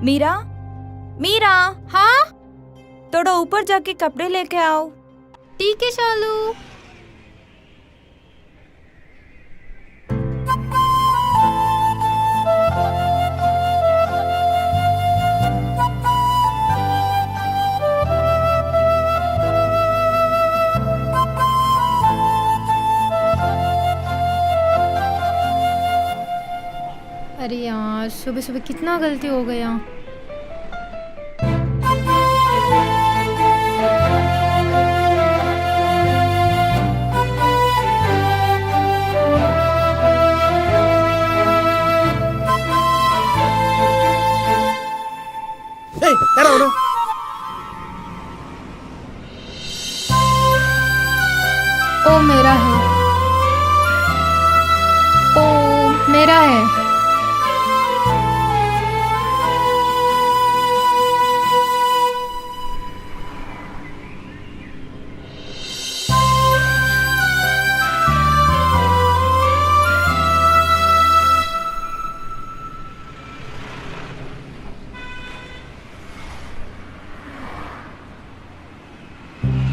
मीरा, मीरा, हाँ थोड़ा ऊपर जाके कपड़े लेके आओ। ठीक है शालू। अरे यार सुबह सुबह कितना गलती हो गया। ओ मेरा है, ओ मेरा है।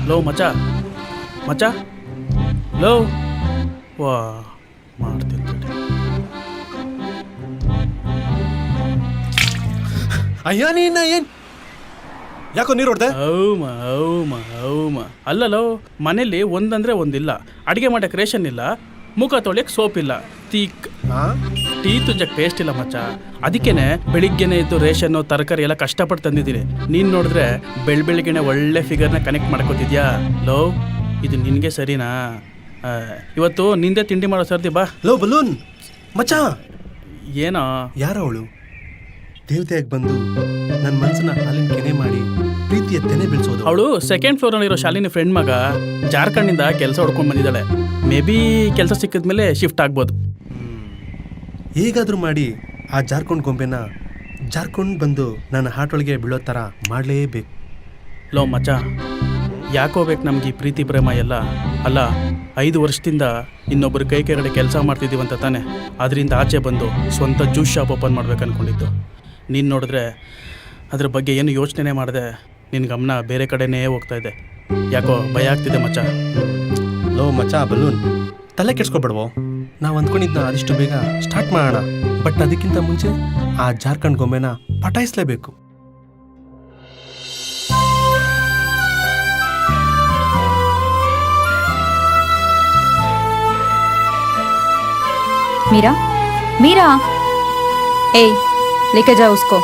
लो मचा मचा लो ವಾ ಮಾಡ್ತೀನಿ ಅಯ್ಯ ನೀನ ಏನ್ ಯಾಕೋ ನೀರು ಹೊಡ್ದೆ? ಅಲ್ಲಲ್ಲೋ ಮನೇಲಿ ಒಂದಂದ್ರೆ ಒಂದಿಲ್ಲ. ಅಡಿಗೆ ಮಾಡಕ್ಕೆ ರೇಷನ್ ಇಲ್ಲ, ಮುಖ ತೊಳೆಯಕ್ಕೆ ಸೋಪ್ ಇಲ್ಲ, ಟೀ ತುಜ್ಜಕ್ಕೆ ಪೇಸ್ಟ್ ಇಲ್ಲ ಮಚ್ಚ. ಅದಕ್ಕೇನೆ ಬೆಳಿಗ್ಗೆನೆ ಇದ್ದು ರೇಷನ್ನು ತರಕಾರಿ ಎಲ್ಲ ಕಷ್ಟಪಟ್ಟು ತಂದಿದ್ದೀನಿ. ನೀನು ನೋಡಿದ್ರೆ ಬೆಳಗ್ಗೆನೆ ಒಳ್ಳೆ ಫಿಗರ್ನ ಕನೆಕ್ಟ್ ಮಾಡ್ಕೋತಿದ್ಯಾ. ಲೋ ಇದು ನಿನಗೆ ಸರಿನಾ? ಇವತ್ತು ನಿಂದೆ ತಿಂಡಿ ಮಾಡೋ ಸರ್ದಿ ಬಾ. ಲೋ ಬಲೂನ್ ಮಚ್ಚ, ಏನೋ ಯಾರ ಅವಳು ದೇವತೆಯಾಗಿ ಬಂದು ನನ್ನ ಮನಸ್ಸನ್ನ ಹಾಲಿನ ಕೆನೆ ಮಾಡಿ ಪ್ರೀತಿಯ ತೆನೆ ಬೆಳೆಸೋದು? ಅವಳು ಸೆಕೆಂಡ್ ಫ್ಲೋರಲ್ಲಿರೋ ಶಾಲಿನಿ ಫ್ರೆಂಡ್ ಮಗ, ಜಾರ್ಖಂಡಿಂದ ಕೆಲಸ ಹೊಡ್ಕೊಂಡು ಬಂದಿದ್ದಾಳೆ. ಮೇ ಬಿ ಕೆಲಸ ಸಿಕ್ಕಿದ್ಮೇಲೆ ಶಿಫ್ಟ್ ಆಗ್ಬೋದು. ಹೇಗಾದರೂ ಮಾಡಿ ಆ ಜಾರ್ಖಂಡ್ ಗೊಂಬೆನ ಜಾರ್ಖಂಡ್ ಬಂದು ನನ್ನ ಹಾರ್ಟ್ ಒಳಗೆ ಬೀಳೋ ಥರ ಮಾಡಲೇಬೇಕು. ಲೋ ಮಚ್ಚ, ಯಾಕೋ ಬೇಕು ನಮ್ಗೆ ಈ ಪ್ರೀತಿ ಪ್ರೇಮ ಎಲ್ಲ? ಅಲ್ಲ 5 ವರ್ಷದಿಂದ ಇನ್ನೊಬ್ಬರು ಕೈ ಕೆಳಗಡೆ ಕೆಲಸ ಮಾಡ್ತಿದ್ದೀವಂತ ತಾನೆ ಅದರಿಂದ ಆಚೆ ಬಂದು ಸ್ವಂತ ಜ್ಯೂಸ್ ಶಾಪ್ ಓಪನ್ ಮಾಡ್ಬೇಕು ಅಂದ್ಕೊಂಡಿದ್ದು. ನೀನು ನೋಡಿದ್ರೆ ಅದ್ರ ಬಗ್ಗೆ ಏನು ಯೋಚನೆ ಮಾಡಿದೆ, ನಿನ್ನ ಗಮನ ಬೇರೆ ಕಡೆನೇ ಹೋಗ್ತಾ ಇದೆ. ಯಾಕೋ ಭಯ ಆಗ್ತಿದೆ ಮಚ್ಚ. ಲೋ ಮಚ್ಚ ಬಲೂನ್, ತಲೆ ಕೆಡ್ಸ್ಕೊಬೇಡವೋ. ನಾವು ಅಂದ್ಕೊಂಡಿದ್ನ ಆದಷ್ಟು ಬೇಗ ಸ್ಟಾರ್ಟ್ ಮಾಡೋಣ. ಬಟ್ ಅದಕ್ಕಿಂತ ಮುಂಚೆ ಆ ಜಾರ್ಖಂಡ್ ಗೊಂಬೆನ ಪಟಾಯಿಸ್ಲೇಬೇಕು. मीरा, मीरा, ए लेके जाओ उसको।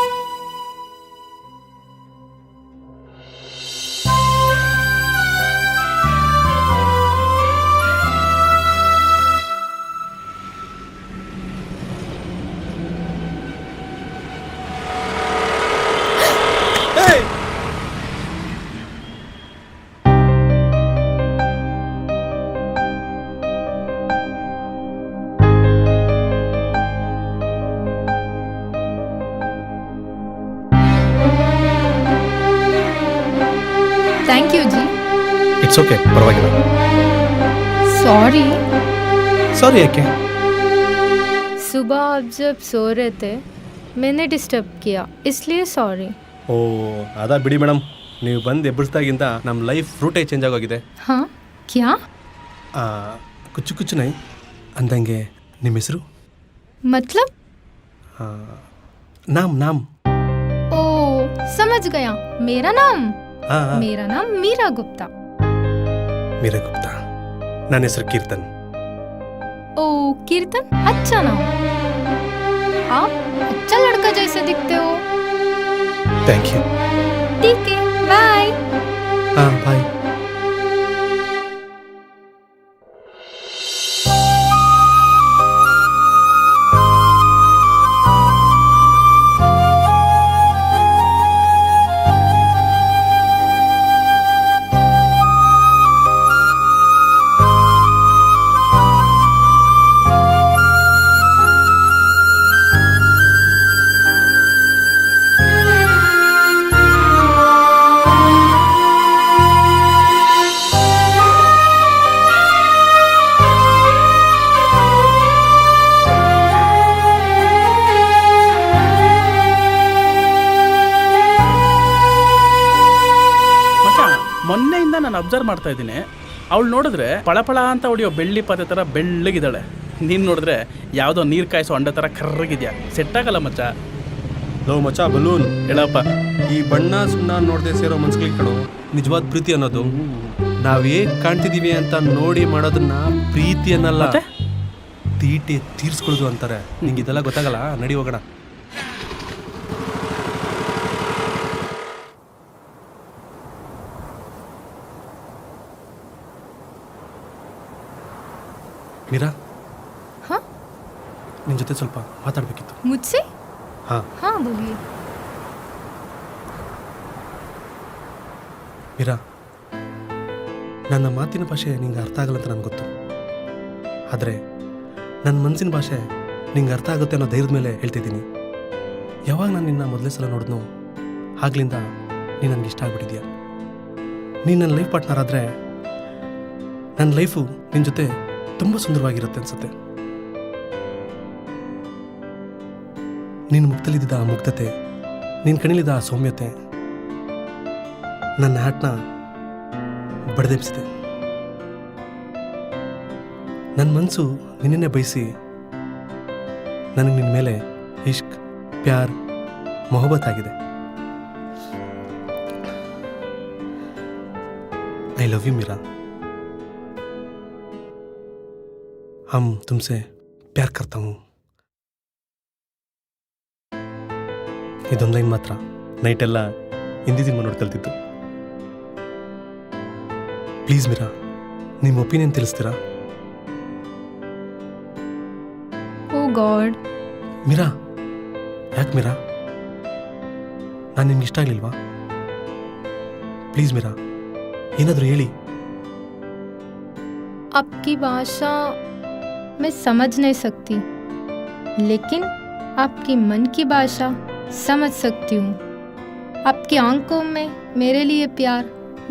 थैंक यू जी। ಇಟ್ಸ್ ಓಕೆ, ಪರವಾಗಿಲ್ಲ. सॉरी। ಸಾರಿ ಯಾಕೆ? सुबह आप जब सो रहे थे मैंने डिस्टर्ब किया, इसलिए सॉरी। ಓ ಅದಾ ಬಿಡಿ ಮೇಡಮ್, ನೀವು ಬಂದು ಎಬ್ಬರಿಸ್ದಾಗಿಂದ ನಮ್ಮ ಲೈಫ್ ರೂಟೇ ಚೇಂಜ್ ಆಗೋಗಿದೆ. हाँ क्या? ಕುಚ್ಚು ಕುಚ್ಚು ನೈ ಅಂದಂಗೆ ನಿಮ್ಮ ಹೆಸರು? मतलब? ನಾಮ್ ನಾಮ್. ओ समझ गया, मेरा नाम ಹಾಂ मेरा नाम मीरा गुप्ता। ಮೀರಾ ಗುಪ್ತಾ. ನನ್ನ ಹೆಸರು ಕೀರ್ತನ್. ओ कीर्तन, अच्छा नाम। आप अच्छा लड़का जैसे दिखते हो। Thank you. ठीक है, बाय। ಹಾಂ ಬಾಯ್. ಅಬ್ಸರ್ವ್ ಮಾಡ್ತಾ ಇದ್ದೀನಿ. ಅವಳು ನೋಡಿದ್ರೆ ಪಳಪಳ ಅಂತ ಹೊಡಿಯೋ ಬೆಳ್ಳಿ ಪಾತ್ರೆ ಥರ ಬೆಳ್ಳಗಿದ್ದಾಳೆ. ನೀನು ನೋಡಿದ್ರೆ ಯಾವುದೋ ನೀರು ಕಾಯಿಸೋ ಅಂಡ ಥರ ಕರ್ರಗಿದ್ಯಾ. ಸೆಟ್ ಆಗಲ್ಲ ಮಚ್ಚ. ಲೋ ಮಚ್ಚ ಬಲೂನ್, ಹೇಳಪ್ಪ. ಈ ಬಣ್ಣ ಸುಣ್ಣ ನೋಡದೆ ಸೇರೋ ಮನ್ಸುಗಳಿಗೆ ಕಣೋ ನಿಜವಾದ ಪ್ರೀತಿ ಅನ್ನೋದು. ನಾವ್ ಹೇಗ್ ಕಾಣ್ತಿದೀವಿ ಅಂತ ನೋಡಿ ಮಾಡೋದನ್ನ ಪ್ರೀತಿ ಅನ್ನಲ್ಲ, ಮತ್ತೆ? ತೀಟೆ ತೀರ್ಸ್ಕೊಳ್ಳೋದು ಅಂತಾರೆ. ನಿಂಗೆ ಇದೆಲ್ಲ ಗೊತ್ತಾಗಲ್ಲ, ನಡಿ ಹೋಗೋಣ. ಮೀರಾ, हाँ ನಿನ್ ಜೊತೆ ಸ್ವಲ್ಪ ಮಾತಾಡ್ಬೇಕಿತ್ತು. मुझसे ಹಾ हाँ बोलिए. ಮೀರಾ, ನನ್ನ ಮಾತಿನ ಭಾಷೆ ನಿಂಗೆ ಅರ್ಥ ಆಗಲ್ಲ ಅಂತ ನನಗೆ ಗೊತ್ತು. ಆದರೆ ನನ್ನ ಮನಸ್ಸಿನ ಭಾಷೆ ನಿಂಗೆ ಅರ್ಥ ಆಗುತ್ತೆ ಅನ್ನೋ ಧೈರ್ಯದ ಮೇಲೆ ಹೇಳ್ತಿದ್ದೀನಿ. ಯಾವಾಗ ನಾನು ನಿನ್ನ ಮೊದಲೇ ಸಲ ನೋಡಿದ್ನೋ ಆಗ್ಲಿಂದ ನೀನು ನನಗೆ ಇಷ್ಟ ಆಗ್ಬಿಟ್ಟಿದ್ಯಾ. ನೀನು ನನ್ನ ಲೈಫ್ ಪಾರ್ಟ್ನರ್ ಆದರೆ ನನ್ನ ಲೈಫು ನಿನ್ನ ಜೊತೆ ತುಂಬ ಸುಂದರವಾಗಿರುತ್ತೆ ಅನ್ಸುತ್ತೆ. ನಿನ್ನ ಮುಖದಲ್ಲಿದ್ದ ಆ ಮುಗ್ಧತೆ, ನಿನ್ನ ಕಣ್ಣಿಲಿದ್ದ ಆ ಸೌಮ್ಯತೆ ನನ್ನ ಹಾಟ್ನ ಬಡದೆಬ್ಸಿದೆ. ನನ್ನ ಮನಸ್ಸು ನಿನ್ನೇ ಬಯಸಿ ನನಗೆ ನಿನ್ನ ಮೇಲೆ ಇಷ್ಕ್, ಪ್ಯಾರ್, ಮೊಹಬ್ಬತ್ ಆಗಿದೆ. I love you Meera. हम तुमसे प्यार करता हूँ. ಇದೊಂದು ಲೈನ್ ಮಾತ್ರ ನೈಟೆಲ್ಲ ಹಿಂದಿ ಸಿನಿಮಾ ನೋಡಿ ಕಲ್ತಿದ್ದು. ಪ್ಲೀಸ್ ಮೀರಾ, ನಿಮ್ಮ ಒಪಿನಿಯನ್ ತಿಳಿಸ್ತೀರಾ? Oh God. ಮೀರಾ, ಯಾಕೆ ಮೀರಾ? ನಾನು ನಿಮ್ಗೆ ಇಷ್ಟ ಆಗಲಿಲ್ವಾ? ಪ್ಲೀಸ್ ಮೀರಾ, ಏನಾದರೂ ಹೇಳಿ. आपकी भाषा मैं समझ नहीं सकती, लेकिन आपकी मन की भाषा समझ सकती हूँ. आपकी आंखों में मेरे लिए प्यार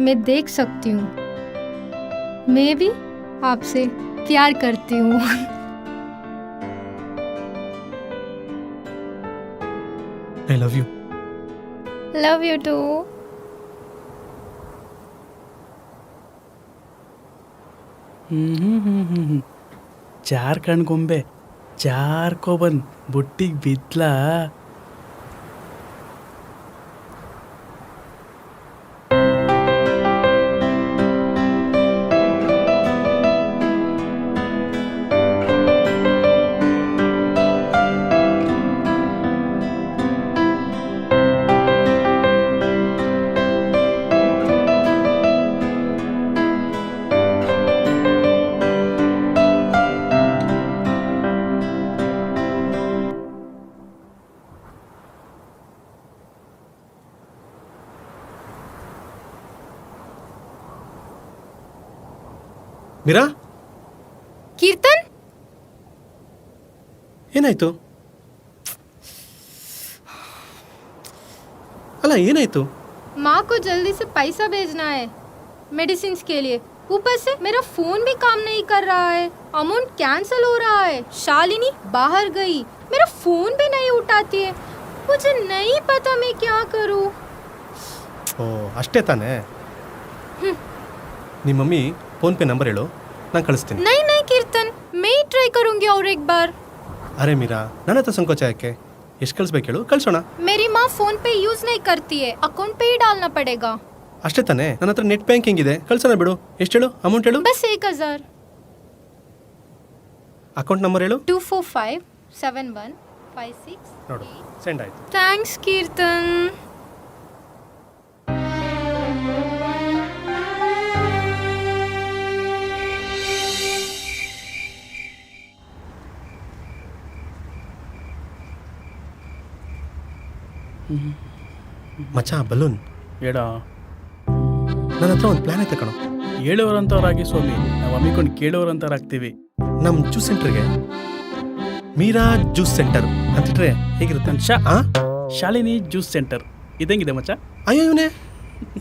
मैं देख सकती हूँ. मैं भी आपसे प्यार करती हूँ. I love you. Love you too. Jharkhand ಗೊಂಬೆ ಜಾರ್ಕೊಬಂದ್ ಬುಟ್ಟಿಗೆ ಬಿದ್ಲಾ. ಮೀರಾ, कीर्तन, ಏನಾಯ್ತು? ಅಲ್ಲ ಏನಾಯ್ತು? माँ को जल्दी से पैसा भेजना है मेडिसिन के लिए. ऊपर से मेरा फोन भी काम नहीं कर रहा है. अमाउंट कैंसिल हो रहा है. शालिनी बाहर गई, मेरा फोन भी नहीं उठाती है. मुझे नहीं पता मैं क्या करूँ. ಓ ಅಷ್ಟೇ ತಾನೇ? ನಿಮ್ಮ ಮಮ್ಮಿ ಫೋನ್ ಪೇ ನಂಬರ್ ಹೇಳು, ನಾನು ಕಳಿಸ್ತೀನಿ. नहीं नहीं कीर्तन, मैं ही ट्राई करूँगी और एक बार. ಅರೆ ಮೀರಾ, ನನ್ನ ಹತ್ರ ಸಂಕೋಚ ಯಾಕೆ? ಎಷ್ಟು ಕಳಿಸ್ಬೇಕು ಹೇಳು, ಕಳಿಸೋಣ. मेरी माँ फोन पे यूज नहीं करती है, अकाउंट पे ही डालना पड़ेगा. ಅಷ್ಟೇ ತಾನೇ? ನನ್ನ ಹತ್ರ ನೆಟ್ ಬ್ಯಾಂಕಿಂಗ್ ಇದೆ, ಕಳ್ಸೋಣ ಬಿಡು. ಎಷ್ಟು ಹೇಳು ಅಮೌಂಟ್ ಹೇಳು? बस 1000. ಅಕೌಂಟ್ ನಂಬರ್ ಹೇಳು. 2457156. ನೋಡು, ಸೆಂಡ್ ಆಯ್ತು. ಥ್ಯಾಂಕ್ಸ್ ಕೀರ್ತನ್. ಮಚ್ಚ ಬಲೂನ್, ಹೇಳ. ನನ್ನ ಹತ್ರ ಒಂದು ಪ್ಲಾನ್ ಐತೆ ಕಣೋ. ಹೇಳೋರಂಥವ್ರಾಗಿ ಸ್ವಾಮಿ, ನಾವು ಹಮ್ಮಿಕೊಂಡು ಕೇಳೋರಂಥವ್ರಾಗ್ತೀವಿ. ನಮ್ಮ ಜ್ಯೂಸ್ ಸೆಂಟರ್ಗೆ ಮೀರಾ ಜ್ಯೂಸ್ ಸೆಂಟರ್ ಅಂತಿಟ್ರೆ ಹೇಗಿರುತ್ತೆ? ಶಾಲಿನಿ ಜ್ಯೂಸ್ ಸೆಂಟರ್ ಇದಂಗಿದೆ ಮಚ್ಚ. ಅಯ್ಯೋ ಇವನೇ,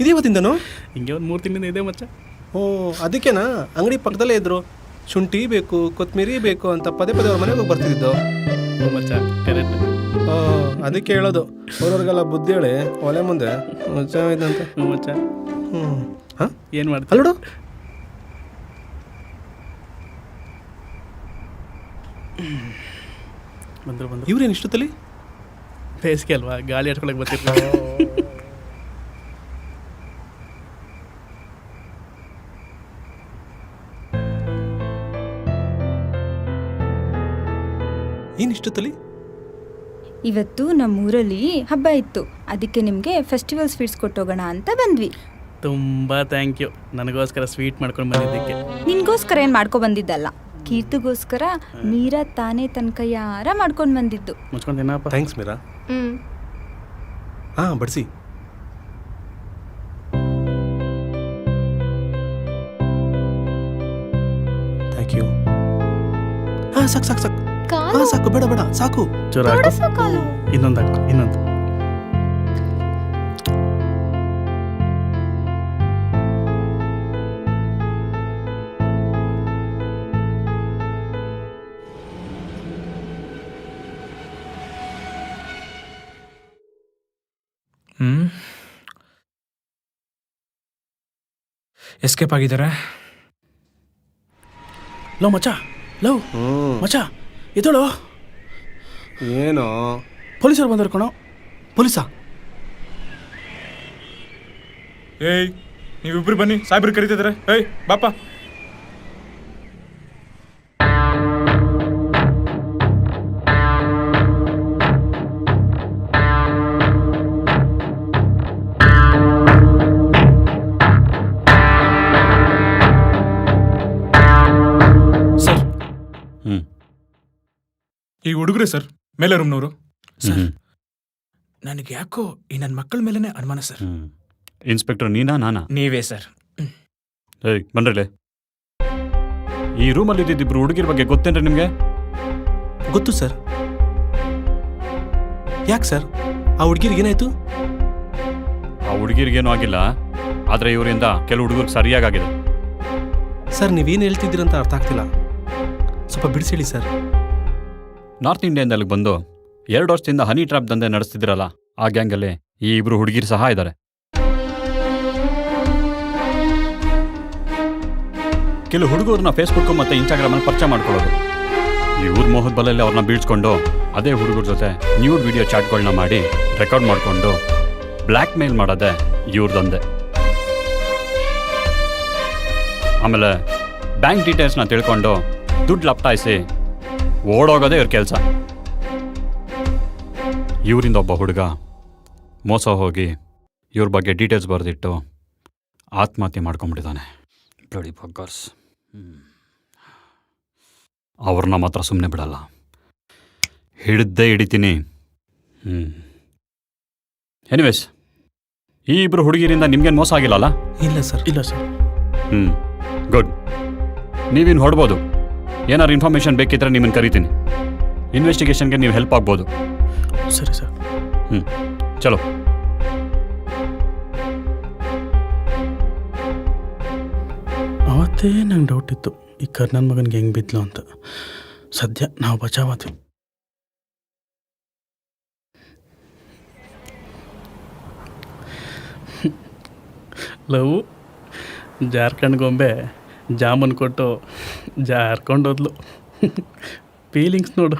ಇದೇವತ್ತಿಂದನೋ? ಹಿಂಗೆ ಒಂದು 3 ತಿಂಗಳಿಂದ ಇದೆ ಮಚ್ಚ. ಓ ಅದಕ್ಕೇನಾ ಅಂಗಡಿ ಪಕ್ಕದಲ್ಲೇ ಇದ್ರು. ಶುಂಠಿ ಬೇಕು, ಕೊತ್ತಂಬರಿ ಬೇಕು ಅಂತ ಪದೇ ಪದೇ ಅವ್ರ ಮನೆಗೆ ಹೋಗಿ ಬರ್ತಿದ್ದು. ಮಚ್ಚ ಕರೆಕ್ಟ್. ಅದಕ್ಕೆ ಹೇಳೋದು, ಅವ್ರವ್ರಿಗೆಲ್ಲ ಬುದ್ಧಿ ಹೇಳಿ ಒಲೆ ಮುಂದೆ ಮಚ್ಚ ಇದಂತೆ. ಮಚ್ಚ. ಹಾಂ ಏನು ಮಾಡ್ತೀವಿ? ಅಲ್ಲೋಡು. ಬಂದರು ಇವ್ರೇನು ಇಷ್ಟೊತ್ತಲ್ಲಿ? ಬೇಸಿಗೆ ಅಲ್ವಾ, ಗಾಳಿ ಆಡ್ಕೊಳಕ್ಕೆ ಬರ್ತಿರ್ತಾರೆ. ಏನು ಇಷ್ಟೊತ್ತಲ್ಲಿ? ಇವತ್ತು ನಮ್ಮೂರಲ್ಲಿ ಹಬ್ಬ ಇತ್ತು, ಅದಕ್ಕೆ ನಿಮಗೆ ಫೆಸ್ಟಿವಲ್ ಸ್ವೀಟ್ಸ್ ಕೊಟ್ಟೋಗೋಣ ಅಂತ ಬಂದ್ವಿ. ತುಂಬ ಥ್ಯಾಂಕ್ ಯು, ನನಗೋಸ್ಕರ ಸ್ವೀಟ್ ಮಾಡ್ಕೊಂಡು ಬಂದಿದ್ದಕ್ಕೆ. ನಿನ್ಗೋಸ್ಕರ ಏನು ಮಾಡ್ಕೊ ಬಂದಿದ್ದಲ್ಲ, ಕೀರ್ತಿಗೋಸ್ಕರ ಮೀರಾ ತಾನೇ ತನ್ನ ಕೈಯಾರ ಮಾಡ್ಕೊಂಡು ಬಂದಿದ್ದು. ಮುಚ್ಕೊಂಡು ತಿನ್ನಪ್ಪ. ಥ್ಯಾಂಕ್ಸ್ ಮೀರಾ. ಹಾಂ ಬಡಿಸಿ. Thank you. ಹಾಂ ಸಾಕು ಸಾಕು ಸಾಕು. ಹಾಂ ಸಾಕು, ಬೇಡ ಬೇಡ ಸಾಕು. ಚೂರು ಹಾಕು, ಇನ್ನೊಂದು ಹಾಕು, ಇನ್ನೊಂದು. ಎಸ್ಕೇಪ್ ಆಗಿದ್ದಾರೆ. ಲವ್ ಮಚ್ಚ, ಲವ್ ಮಚ್ಚ, ಎದಳು. ಏನೋ ಪೊಲೀಸರು ಬಂದರು ಕಣೋ. ಪೊಲೀಸಾ? ಏಯ್ ನೀವಿಬ್ರು ಬನ್ನಿ, ಸಾಹೇಬ್ರು ಕರೀತಿದ್ದಾರೆ. ಏಯ್ ಬಾಪ. ಸರ್, ಈ ಹುಡುಗರೇ ಸರ್, ಮೇಲೆ ರೂಮ್ನವರು. ಸರ್, ನನಗೆ ಯಾಕೋ ಈ ನನ್ನ ಮಕ್ಕಳ ಮೇಲೇನೆ ಅನುಮಾನ ಸರ್. ಇನ್ಸ್ಪೆಕ್ಟರ್ ನೀನಾ ನಾನಾ? ನೀವೇ ಸರ್. ಏಯ್ ಬನ್ರಲೆ. ಈ ರೂಮಲ್ಲಿ ಇದ್ದಿದ್ದಿಬ್ರು ಹುಡುಗಿರ ಬಗ್ಗೆ ಗೊತ್ತೇನ್ರಿ ನಿಮಗೆ? ಗೊತ್ತು ಸರ್. ಯಾಕೆ ಸರ್, ಆ ಹುಡುಗಿರಿಗೆ ಏನಾಯ್ತು? ಆ ಹುಡುಗಿರಿಗೇನೂ ಆಗಿಲ್ಲ, ಆದರೆ ಇವರಿಂದ ಕೆಲವು ಹುಡುಗರಿಗೆ ಸರಿಯಾಗಿದೆ. ಸರ್ ನೀವೇನು ಹೇಳ್ತಿದ್ದೀರಂತ ಅರ್ಥ ಆಗ್ತಿಲ್ಲ, ಸ್ವಲ್ಪ ಬಿಡಿಸಿ ಸರ್. ನಾರ್ತ್ ಇಂಡಿಯಾದಲ್ಲಿ ಬಂದು 2 ವರ್ಷದಿಂದ ಹನಿ ಟ್ರ್ಯಾಪ್ ದಂಧೆ ನಡೆಸ್ತಿದ್ದೀರಲ್ಲ, ಆ ಗ್ಯಾಂಗಲ್ಲಿ ಈ ಇಬ್ರು ಹುಡುಗಿರು ಸಹ ಇದ್ದಾರೆ. ಕೆಲವು ಹುಡುಗರನ್ನ ಫೇಸ್ಬುಕ್ ಮತ್ತು ಇನ್ಸ್ಟಾಗ್ರಾಮಲ್ಲಿ ಪರಿಚಯ ಮಾಡ್ಕೊಳ್ಳೋದು, ಇವ್ರ ಮೋಹದ ಬಲಲ್ಲಿ ಅವ್ರನ್ನ ಬೀಳ್ಸ್ಕೊಂಡು ಅದೇ ಹುಡುಗರ ಜೊತೆ ನ್ಯೂಡ್ ವಿಡಿಯೋ ಚಾಟ್ಗಳನ್ನ ಮಾಡಿ ರೆಕಾರ್ಡ್ ಮಾಡಿಕೊಂಡು ಬ್ಲ್ಯಾಕ್ ಮೇಲ್ ಮಾಡೋದೆ ಇವ್ರದಂದೆ. ಆಮೇಲೆ ಬ್ಯಾಂಕ್ ಡೀಟೇಲ್ಸ್ನ ತಿಳ್ಕೊಂಡು ದುಡ್ಡು ಲಪ್ಟಾಯಿಸಿ ಓಡೋಗೋದೇ ಇವ್ರ ಕೆಲಸ. ಇವರಿಂದ ಒಬ್ಬ ಹುಡುಗ ಮೋಸ ಹೋಗಿ ಇವ್ರ ಬಗ್ಗೆ ಡೀಟೇಲ್ಸ್ ಬರೆದಿಟ್ಟು ಆತ್ಮಹತ್ಯೆ ಮಾಡ್ಕೊಂಬಿಟ್ಟಿದ್ದಾನೆ. ಬ್ಲಡಿ ಬಗ್ಗರ್ಸ್. ಅವ್ರನ್ನ ಮಾತ್ರ ಸುಮ್ಮನೆ ಬಿಡಲ್ಲ, ಹಿಡಿದೇ ಹಿಡಿತೀನಿ. ಎನಿವೇಸ್, ಈ ಇಬ್ಬರು ಹುಡುಗಿರಿಂದ ನಿಮ್ಗೇನು ಮೋಸ ಆಗಿಲ್ಲಲ್ಲ? ಇಲ್ಲ ಸರ್. ಇಲ್ಲ ಸರ್. ಗುಡ್. ನೀವಿನ್ನು ಹೊಡ್ಬೋದು. ಏನಾದ್ರು ಇನ್ಫಾರ್ಮೇಷನ್ ಬೇಕಿದ್ರೆ ನಿಮ್ಮನ್ನು ಕರಿತೀನಿ. ಇನ್ವೆಸ್ಟಿಗೇಷನ್ಗೆ ನೀವು ಹೆಲ್ಪ್ ಆಗ್ಬೋದು. ಸರಿ ಸರ್. ಚಲೋ. ಅವತ್ತೇ ನಂಗೆ ಡೌಟ್ ಇತ್ತು, ಈ ಕರ್ನನ್ ಮಗನಿಗೆ ಹೆಂಗೆ ಬಿದ್ಲು ಅಂತ. ಸದ್ಯ ನಾವು ಬಚಾವಾದ್ವಿ. ಲವ್ ಜಾರ್ಖಂಡ್ ಗೊಂಬೆ ಜಾಮೂನ್ ಕೊಟ್ಟು ಜಾರ್ಕೊಂಡೋದ್ಲು. ಫೀಲಿಂಗ್ಸ್ ನೋಡು.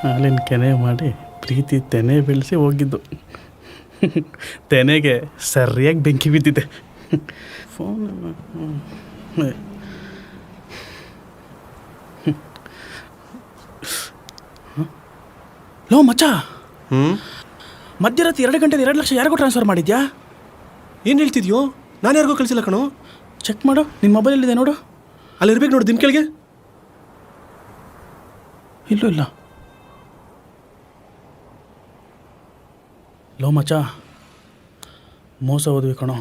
ಹಾಲಿನ ಕೆನೆ ಮಾಡಿ ಪ್ರೀತಿ ತೆನೆ ಬೆಳೆಸಿ ಹೋಗಿದ್ದು. ತೆನೆಗೆ ಸರಿಯಾಗಿ ಬೆಂಕಿ ಬಿದ್ದಿದೆ. ಫೋನ್ ಲೋ ಮಚ್ಚ, ಮಧ್ಯರಾತ್ರಿ 2 ಗಂಟೆಗೆ 2 ಲಕ್ಷ ಯಾರಿಗೂ ಟ್ರಾನ್ಸ್ಫರ್ ಮಾಡಿದ್ಯಾ? ಏನು ಹೇಳ್ತಿದ್ಯೋ? ನಾನು ಯಾರಿಗೂ ಕಳಿಸಿಲ್ಲ ಕಣೋ. ಚೆಕ್ ಮಾಡು, ನಿನ್ನ ಮೊಬೈಲಲ್ಲಿದೆ ನೋಡು. ಅಲ್ಲಿರ್ಬೇಕು ನೋಡು, ನಿಮ್ಮ ಕೆಳಗೆ. ಇಲ್ಲೂ ಇಲ್ಲ. ಲೋ ಮಚ್ಚ, ಮೋಸ ಹೋದ್ವಿ ಕಣೋ.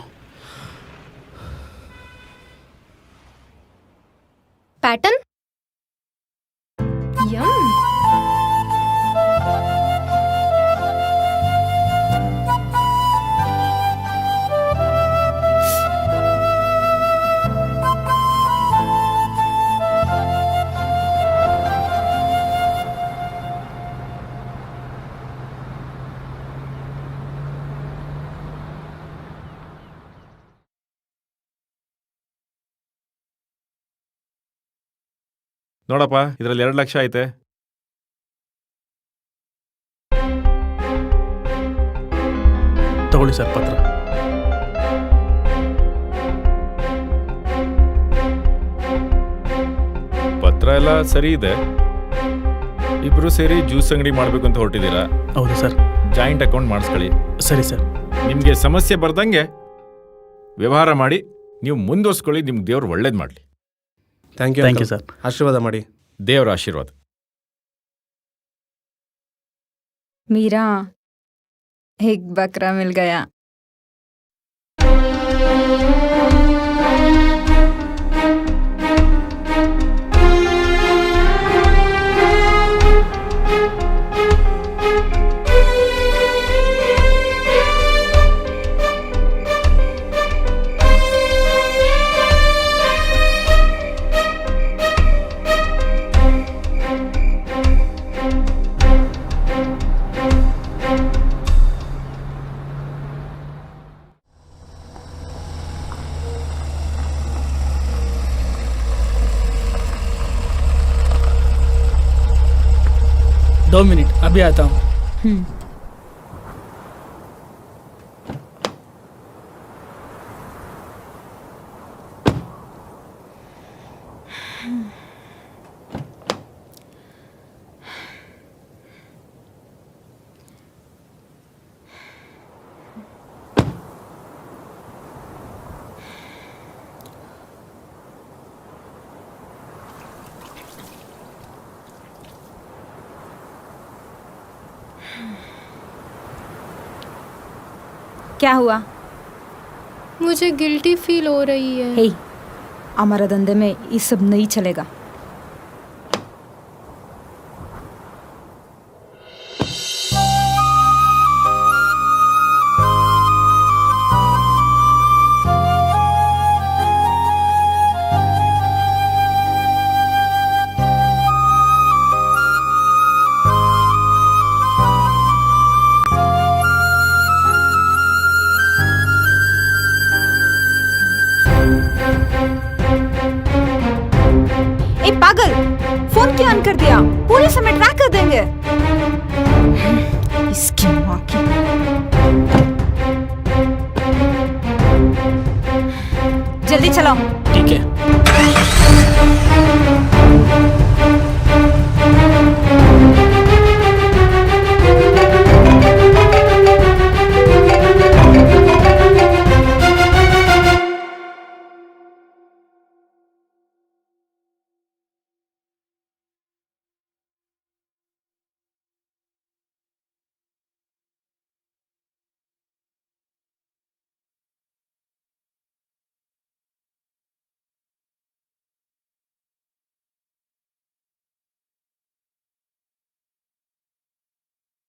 ಪ್ಯಾಟರ್ನ್ ಯಮ್. ನೋಡಪ್ಪ ಇದರಲ್ಲಿ 2 ಲಕ್ಷ ಐತೆ. ತಗೊಳ್ಳಿ ಸರ್ ಪತ್ರ. ಪತ್ರ ಎಲ್ಲ ಸರಿ ಇದೆ. ಇಬ್ರು ಸೇರಿ ಜ್ಯೂಸ್ ಅಂಗಡಿ ಮಾಡ್ಬೇಕು ಅಂತ ಹೊರಟಿದ್ದೀರಾ. ಹೌದು ಸರ್. ಜಾಯಿಂಟ್ ಅಕೌಂಟ್ ಮಾಡಿಸ್ಕೊಳ್ಳಿ. ಸರಿ ಸರ್. ನಿಮಗೆ ಸಮಸ್ಯೆ ಬರ್ದಂಗೆ ವ್ಯವಹಾರ ಮಾಡಿ ನೀವು ಮುಂದುವರ್ಸ್ಕೊಳ್ಳಿ. ನಿಮ್ಗೆ ದೇವ್ರು ಒಳ್ಳೇದು ಮಾಡಲಿ. Thank you thank you sir. ಆಶೀರ್ವಾದ ಮಾಡಿ. ದೇವರ ಆಶೀರ್ವಾದ. मीरा एक बकरा मिल गया. दो मिनट, अभी आता हूँ. क्या हुआ? मुझे गिल्टी फील हो रही है. हे, हमारा धंधे में ये सब नहीं चलेगा. ए पागल, फोन क्यों ऑन कर दिया? पुलिस हमें ट्रैक कर देंगे. इसकी माँ की. जल्दी चलो.